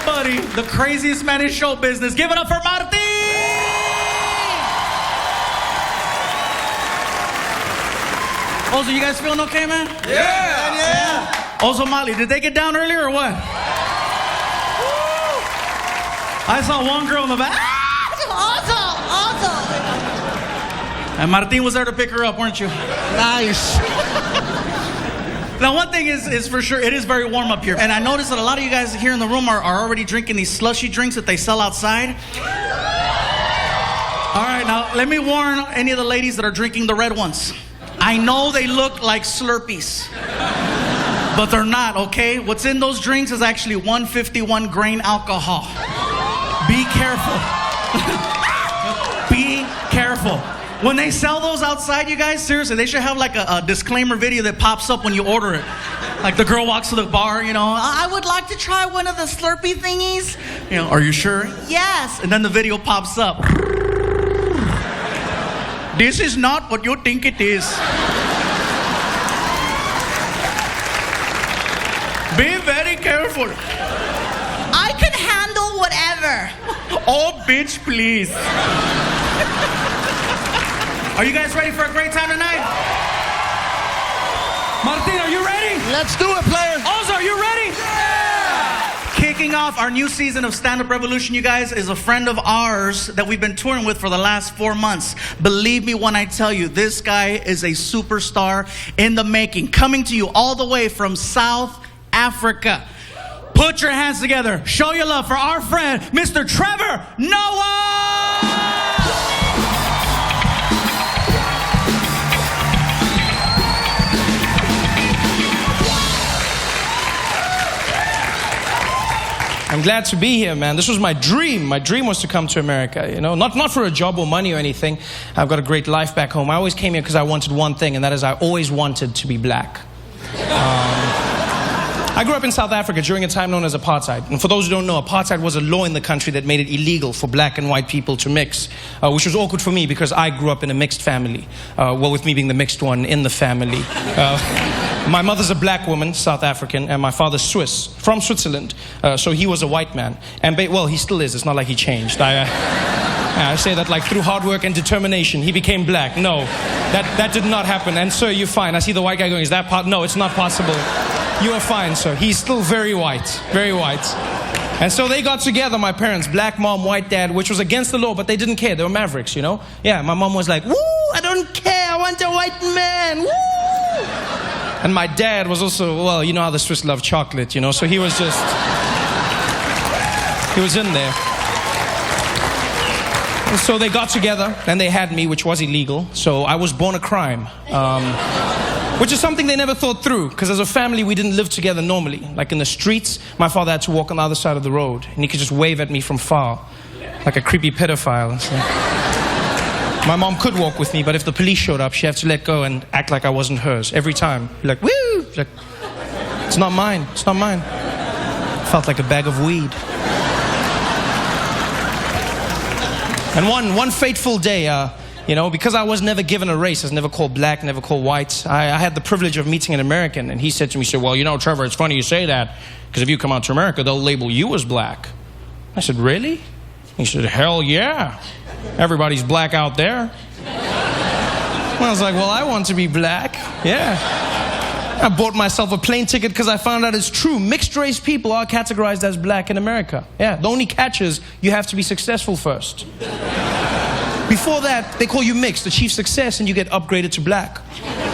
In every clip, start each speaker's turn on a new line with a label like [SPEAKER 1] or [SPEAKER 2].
[SPEAKER 1] buddy, the craziest man in show business. Give it up for Martin! Also, you guys feeling okay, man?
[SPEAKER 2] Yeah!
[SPEAKER 1] Also, Molly, did they get down earlier or what? I saw one girl in the back.
[SPEAKER 3] Awesome.
[SPEAKER 1] And Martin was there to pick her up, weren't you?
[SPEAKER 3] Nice.
[SPEAKER 1] Now, one thing is for sure, it is very warm up here. And I noticed that a lot of you guys here in the room are already drinking these slushy drinks that they sell outside. All right, now, let me warn any of the ladies that are drinking the red ones. I know they look like Slurpees, but they're not, okay? What's in those drinks is actually 151 grain alcohol. Be careful. Be careful. When they sell those outside, you guys, seriously, they should have like a disclaimer video that pops up when you order it. Like the girl walks to the bar, you know, I would like to try one of the Slurpee thingies. You know, are you sure? Yes. And then the video pops up. This is not what you think it is. Be very careful.
[SPEAKER 3] I can handle whatever.
[SPEAKER 1] Oh, bitch, please. Are you guys ready for a great time tonight? Martin, are you ready?
[SPEAKER 2] Let's do it, player.
[SPEAKER 1] Ozo, are you ready?
[SPEAKER 2] Yeah!
[SPEAKER 1] Kicking off our new season of Stand Up Revolution, you guys, is a friend of ours that we've been touring with for the last 4 months. Believe me when I tell you, this guy is a superstar in the making. Coming to you all the way from South Africa. Put your hands together. Show your love for our friend, Mr. Trevor Noah!
[SPEAKER 4] I'm glad to be here, man. This was my dream. My dream was to come to America, you know, not for a job or money or anything. I've got a great life back home. I always came here because I wanted one thing, and that is I always wanted to be black. I grew up in South Africa during a time known as apartheid. And for those who don't know, apartheid was a law in the country that made it illegal for black and white people to mix, which was awkward for me because I grew up in a mixed family. Well, with me being the mixed one in the family. My mother's a black woman, South African, and my father's Swiss, from Switzerland. So he was a white man. And, well, he still is. It's not like he changed. I say that like through hard work and determination, he became black. No, that did not happen. And sir, you're fine. I see the white guy going, is that part? No, it's not possible. You are fine, sir. He's still very white, very white. And so they got together, my parents, black mom, white dad, which was against the law, but they didn't care. They were mavericks, you know? Yeah, my mom was like, woo, I don't care. I want a white man, woo. And my dad was also, well, you know how the Swiss love chocolate, you know? So he was just, he was in there. And so they got together and they had me, which was illegal. So I was born a crime. Which is something they never thought through, because as a family, we didn't live together normally. Like in the streets, my father had to walk on the other side of the road, and he could just wave at me from far, like a creepy pedophile. So my mom could walk with me, but if the police showed up, she had to let go and act like I wasn't hers every time. Be like, woo! Like, it's not mine, it's not mine. Felt like a bag of weed. And one fateful day, you know, because I was never given a race, I was never called black, never called white, I had the privilege of meeting an American, and he said to me, well, you know, Trevor, it's funny you say that, because if you come out to America, they'll label you as black. I said, really? He said, hell yeah. Everybody's black out there. I was like, well, I want to be black. Yeah. I bought myself a plane ticket because I found out it's true. Mixed race people are categorized as black in America. Yeah, the only catch is you have to be successful first. Before that, they call you mixed, achieve success, and you get upgraded to black.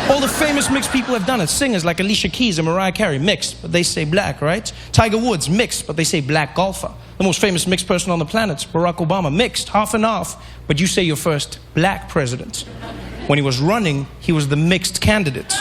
[SPEAKER 4] All the famous mixed people have done it. Singers like Alicia Keys and Mariah Carey, mixed, but they say black, right? Tiger Woods, mixed, but they say black golfer. The most famous mixed person on the planet, Barack Obama, mixed, half and half, but you say your first black president. When he was running, he was the mixed candidate.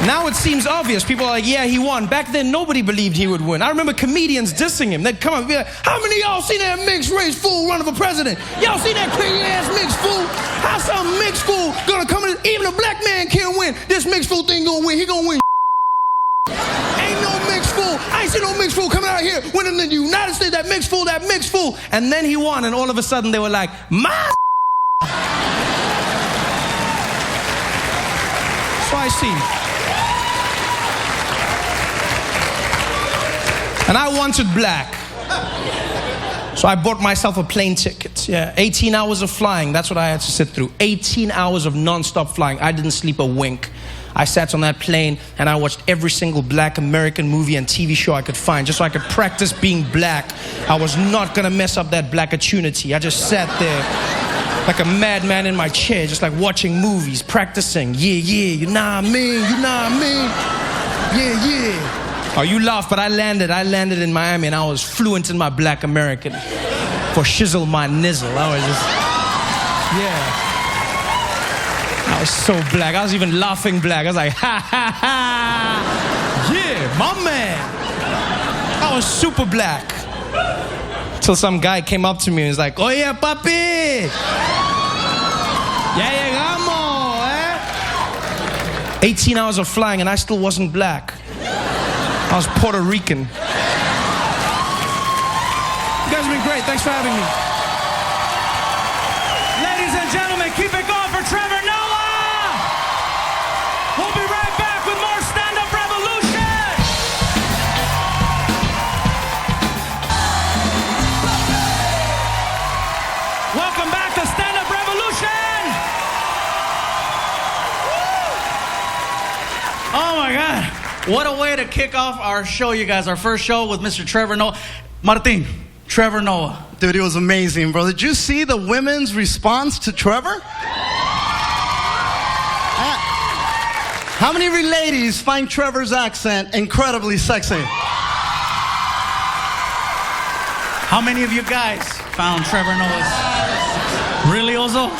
[SPEAKER 4] Now it seems obvious. People are like, yeah, he won. Back then, nobody believed he would win. I remember comedians dissing him. They'd come up and be like, how many of y'all seen that mixed race fool running for president? Y'all seen that crazy ass mixed fool? How some mixed fool gonna come in? Even a black man can't win. This mixed fool thing gonna win. He gonna win. Ain't no mixed fool. I ain't seen no mixed fool coming out here winning in the United States. That mixed fool, that mixed fool. And then he won, and all of a sudden they were like, my. So I see. And I wanted black. So I bought myself a plane ticket. Yeah, 18 hours of flying. That's what I had to sit through. 18 hours of non-stop flying. I didn't sleep a wink. I sat on that plane and I watched every single black American movie and TV show I could find just so I could practice being black. I was not gonna mess up that black opportunity. I just sat there like a madman in my chair, just like watching movies, practicing. Yeah, you know what I mean, Yeah. Oh, you laugh, but I landed in Miami and I was fluent in my black American. For shizzle my nizzle. I was just, yeah. I was so black. I was even laughing black. I was like, ha, ha, ha. Yeah, my man. I was super black. Till some guy came up to me and was like, oye, papi. Ya llegamos, eh? 18 hours of flying and I still wasn't black. I was Puerto Rican. You guys have been great. Thanks for having me.
[SPEAKER 2] Ladies and gentlemen, keep it going for Trevor Noah. We'll be right back with more Stand-Up Revolution. Welcome back to Stand-Up Revolution.
[SPEAKER 1] Oh my God. What a way to kick off our show, you guys. Our first show with Mr. Trevor Noah. Martin, Trevor Noah.
[SPEAKER 2] Dude, it was amazing, bro. Did you see the women's response to Trevor? How many ladies find Trevor's accent incredibly sexy?
[SPEAKER 1] How many of you guys found Trevor Noah's? Really, Ozo?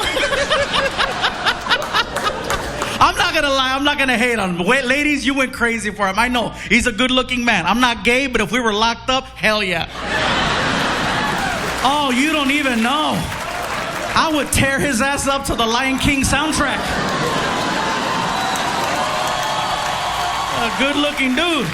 [SPEAKER 1] I'm not gonna lie, I'm not gonna hate on him. Wait, ladies, you went crazy for him. I know, he's a good-looking man. I'm not gay, but if we were locked up, hell yeah. Oh, you don't even know. I would tear his ass up to the Lion King soundtrack. A good-looking dude.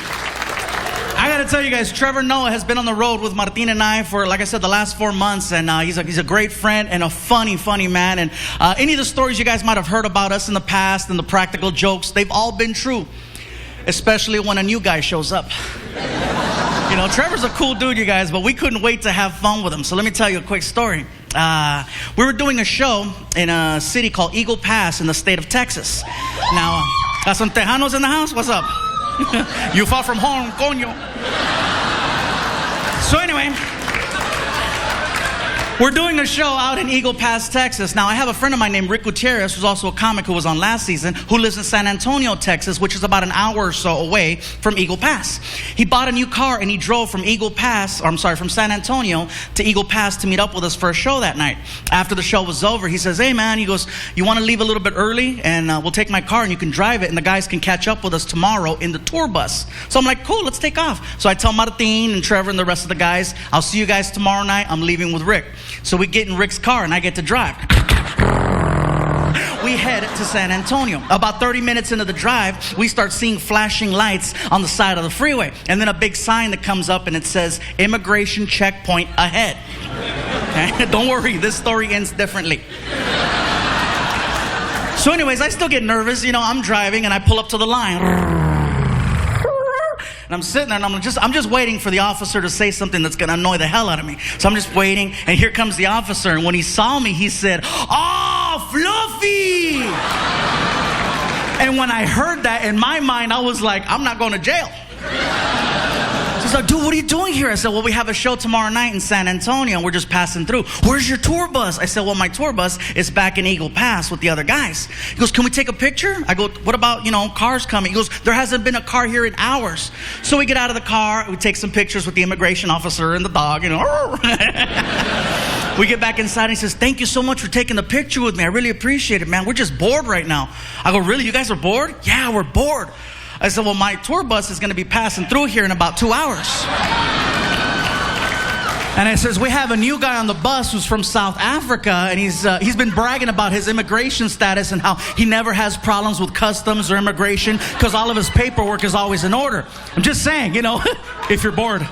[SPEAKER 1] I gotta tell you guys, Trevor Noah has been on the road with Martin and I for, like I said, the last 4 months, and he's a great friend and a funny man. And any of the stories you guys might have heard about us in the past and the practical jokes, they've all been true, especially when a new guy shows up. You know, Trevor's a cool dude, you guys, but we couldn't wait to have fun with him. So let me tell you a quick story. We were doing a show in a city called Eagle Pass in the state of Texas. Now, got some Tejanos in the house? What's up? You far from home, coño. So anyway, we're doing a show out in Eagle Pass, Texas. Now, I have a friend of mine named Rick Gutierrez, who's also a comic who was on last season, who lives in San Antonio, Texas, which is about an hour or so away from Eagle Pass. He bought a new car and he drove from from San Antonio to Eagle Pass to meet up with us for a show that night. After the show was over, he says, hey man, he goes, you want to leave a little bit early and we'll take my car and you can drive it and the guys can catch up with us tomorrow in the tour bus. So I'm like, cool, let's take off. So I tell Martin and Trevor and the rest of the guys, I'll see you guys tomorrow night. I'm leaving with Rick. So we get in Rick's car and I get to drive. We head to San Antonio. About 30 minutes into the drive, we start seeing flashing lights on the side of the freeway. And then a big sign that comes up and it says, immigration checkpoint ahead. Okay? Don't worry, this story ends differently. So anyways, I still get nervous. You know, I'm driving and I pull up to the line. And I'm sitting there and I'm just waiting for the officer to say something that's going to annoy the hell out of me. So I'm just waiting, and here comes the officer. And when he saw me, he said, "Oh, Fluffy!" And when I heard that, in my mind, I was like, I'm not going to jail. He's like, dude, what are you doing here? I said, well, we have a show tomorrow night in San Antonio, and we're just passing through. Where's your tour bus? I said, well, my tour bus is back in Eagle Pass with the other guys. He goes, can we take a picture? I go, what about, cars coming? He goes, there hasn't been a car here in hours. So we get out of the car, we take some pictures with the immigration officer and the dog, We get back inside and he says, thank you so much for taking the picture with me. I really appreciate it, man. We're just bored right now. I go, really? You guys are bored? Yeah, we're bored. I said, well, my tour bus is going to be passing through here in about 2 hours. And I says, we have a new guy on the bus who's from South Africa, and he's been bragging about his immigration status and how he never has problems with customs or immigration because all of his paperwork is always in order. I'm just saying, if you're bored.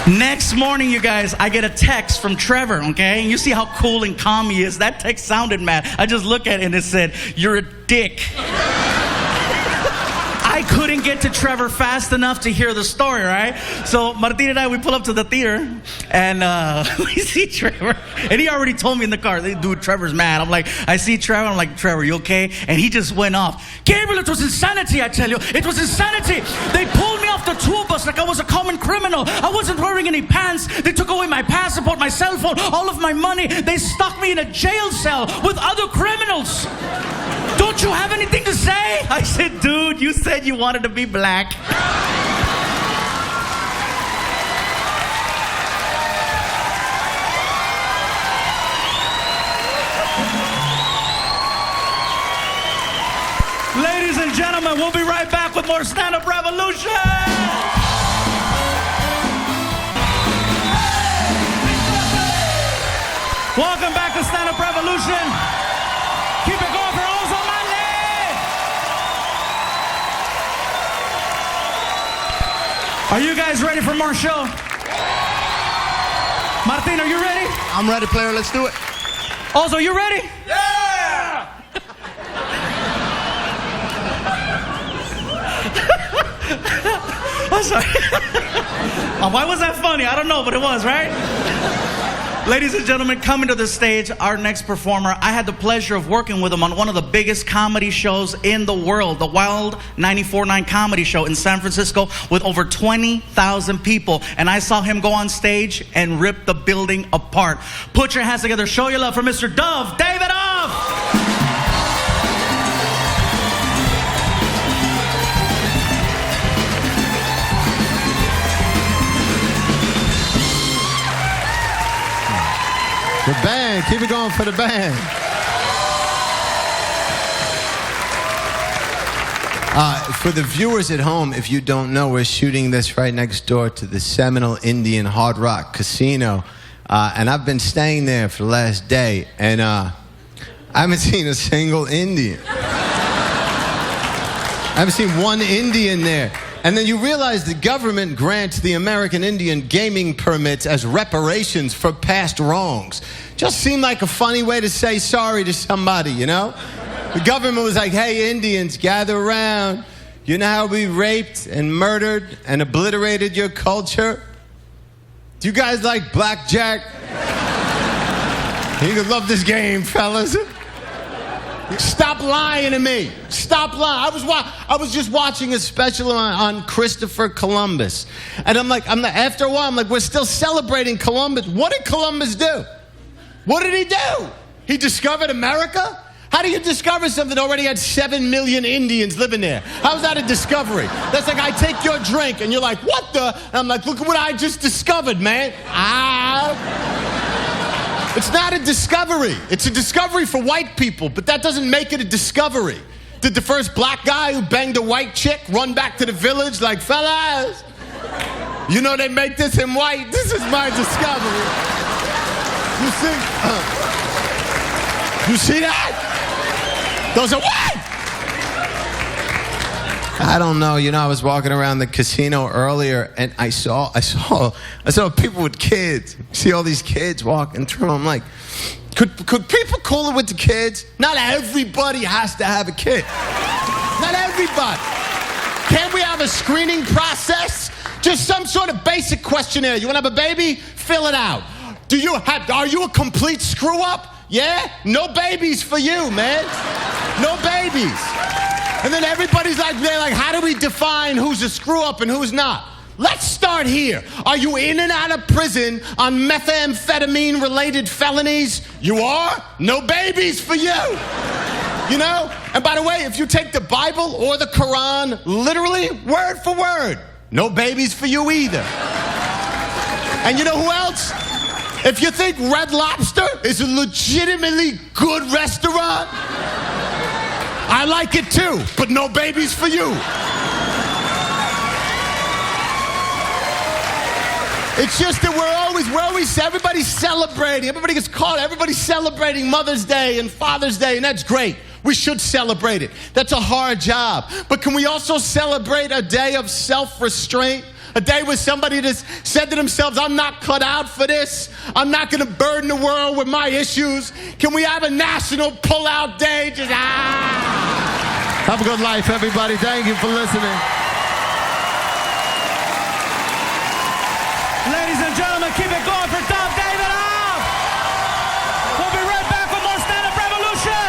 [SPEAKER 1] Next morning, you guys, I get a text from Trevor, okay? And you see how cool and calm he is. That text sounded mad. I just look at it and it said, you're a dick. I couldn't get to Trevor fast enough to hear the story, right? So Martin and I, we pull up to the theater, and we see Trevor. And he already told me in the car, dude, Trevor's mad. I'm like, I see Trevor. I'm like, Trevor, you okay? And he just went off. Gabriel, it was insanity, I tell you. It was insanity. They pulled me off the tour bus like I was a common criminal. I wasn't wearing any pants. They took away my passport, my cell phone, all of my money. They stuck me in a jail cell with other criminals. Don't you have anything to say? I said, dude, you said you wanted to be black.
[SPEAKER 2] Ladies and gentlemen, we'll be right back with more Stand-Up Revolution. Welcome back to Stand-Up Revolution. Keep it going for Ozo Male. Are you guys ready for more show? Martin, are you ready?
[SPEAKER 5] I'm ready, player. Let's do it.
[SPEAKER 1] Ozo, you ready?
[SPEAKER 2] Yeah!
[SPEAKER 1] I'm sorry. Why was that funny? I don't know, but it was, right? Ladies and gentlemen, coming to the stage, our next performer. I had the pleasure of working with him on one of the biggest comedy shows in the world, the Wild 94.9 Comedy Show in San Francisco with over 20,000 people. And I saw him go on stage and rip the building apart. Put your hands together. Show your love for Mr. Dove, David Dove.
[SPEAKER 5] The band. Keep it going for the band. For the viewers at home, if you don't know, we're shooting this right next door to the Seminole Indian Hard Rock Casino. And I've been staying there for the last day, and I haven't seen a single Indian. I haven't seen one Indian there. And then you realize the government grants the American Indian gaming permits as reparations for past wrongs. Just seemed like a funny way to say sorry to somebody, you know? The government was like, hey, Indians, gather around. You know how we raped and murdered and obliterated your culture? Do you guys like blackjack? You love this game, fellas. Stop lying to me. Stop lying. I was just watching a special on Christopher Columbus. And after a while, I'm like, we're still celebrating Columbus. What did Columbus do? What did he do? He discovered America? How do you discover something that already had 7 million Indians living there? How's that a discovery? That's like I take your drink and you're like, what the? And I'm like, look at what I just discovered, man. It's not a discovery. It's a discovery for white people, but that doesn't make it a discovery. Did the first black guy who banged a white chick run back to the village like, fellas, you know they make this in white? This is my discovery. You see? You see that? Those are white! I don't know. You know, I was walking around the casino earlier, and I saw people with kids. See all these kids walking through. I'm like, could people cool it with the kids? Not everybody has to have a kid. Not everybody. Can't we have a screening process? Just some sort of basic questionnaire. You want to have a baby? Fill it out. Are you a complete screw up? Yeah? No babies for you, man. No babies. And then everybody's like, how do we define who's a screw-up and who's not? Let's start here. Are you in and out of prison on methamphetamine-related felonies? You are? No babies for you. You know? And by the way, if you take the Bible or the Quran literally, word for word, no babies for you either. And you know who else? If you think Red Lobster is a legitimately good restaurant, I like it too, but no babies for you. It's just that everybody's celebrating. Everybody gets caught. Everybody's celebrating Mother's Day and Father's Day, and that's great. We should celebrate it. That's a hard job. But can we also celebrate a day of self-restraint? A day where somebody just said to themselves, I'm not cut out for this. I'm not going to burden the world with my issues. Can we have a national pull-out day? Just, Have a good life, everybody. Thank you for listening.
[SPEAKER 2] Ladies and gentlemen, keep it going for Tom David Off. We'll be right back with more Stand-Up Revolution.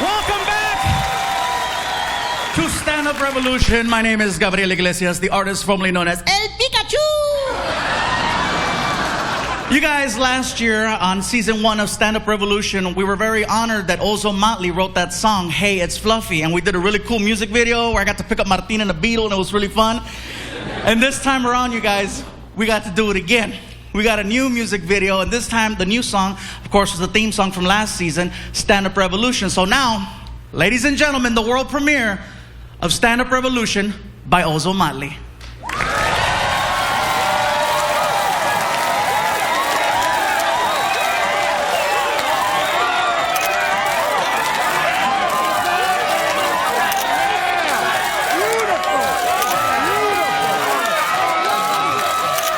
[SPEAKER 2] Welcome back
[SPEAKER 1] To Stand-Up Revolution. My name is Gabriel Iglesias, the artist formerly known as
[SPEAKER 3] El Pikachu!
[SPEAKER 1] You guys, last year on season 1 of Stand-Up Revolution, we were very honored that Ozo Motley wrote that song, Hey, It's Fluffy. And we did a really cool music video where I got to pick up Martin and the Beetle, and it was really fun. And this time around, you guys, we got to do it again. We got a new music video, and this time the new song, of course, was the theme song from last season, Stand-Up Revolution. So now, ladies and gentlemen, the world premiere of Stand-Up Revolution by Ozo Motley.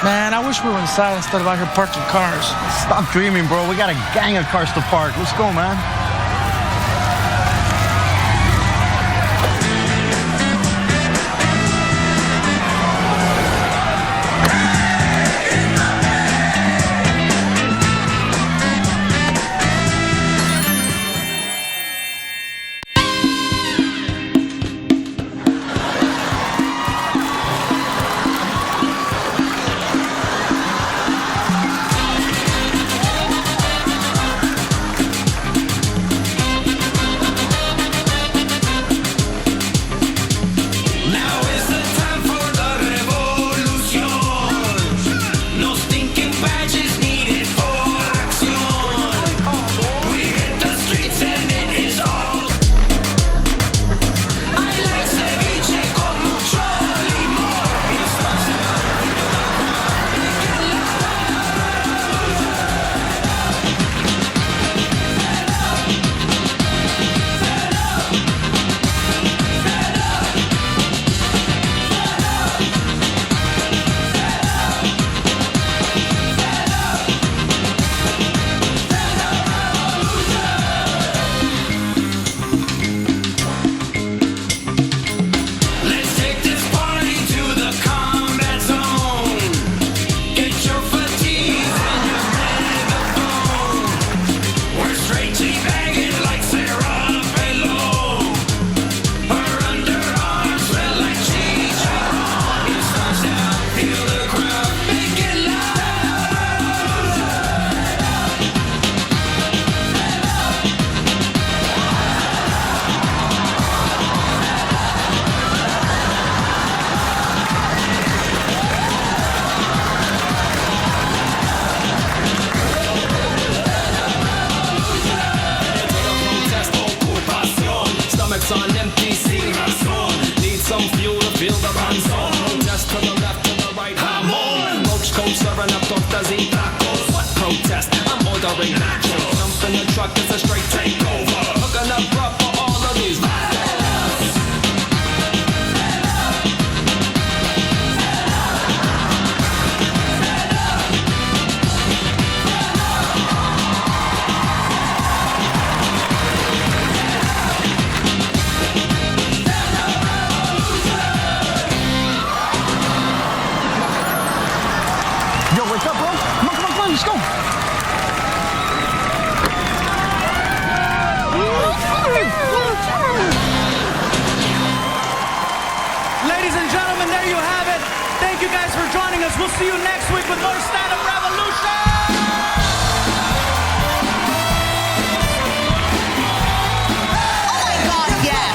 [SPEAKER 4] Man, I wish we were inside instead of out here parking cars.
[SPEAKER 6] Stop dreaming, bro. We got a gang of cars to park. Let's go, man.
[SPEAKER 7] Protest, I'm ordering nachos. Jump in the truck, it's a straight takeover. Hooking up rough for all of these
[SPEAKER 6] Yo, wake up, bro. Come on, let's go.
[SPEAKER 2] Ladies and gentlemen, there you have it. Thank you guys for joining us. We'll see you next week with more Stand-Up Revolution.
[SPEAKER 3] Oh my God, yes!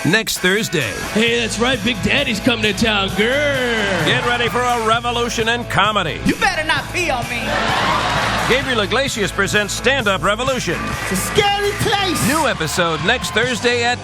[SPEAKER 8] Next Thursday,
[SPEAKER 9] Hey, that's right. Big Daddy's coming to town, girl.
[SPEAKER 8] get ready for a revolution in comedy.
[SPEAKER 3] You better not pee on me.
[SPEAKER 8] Gabriel Iglesias presents Stand-Up Revolution.
[SPEAKER 3] It's a scary place.
[SPEAKER 8] New episode next Thursday at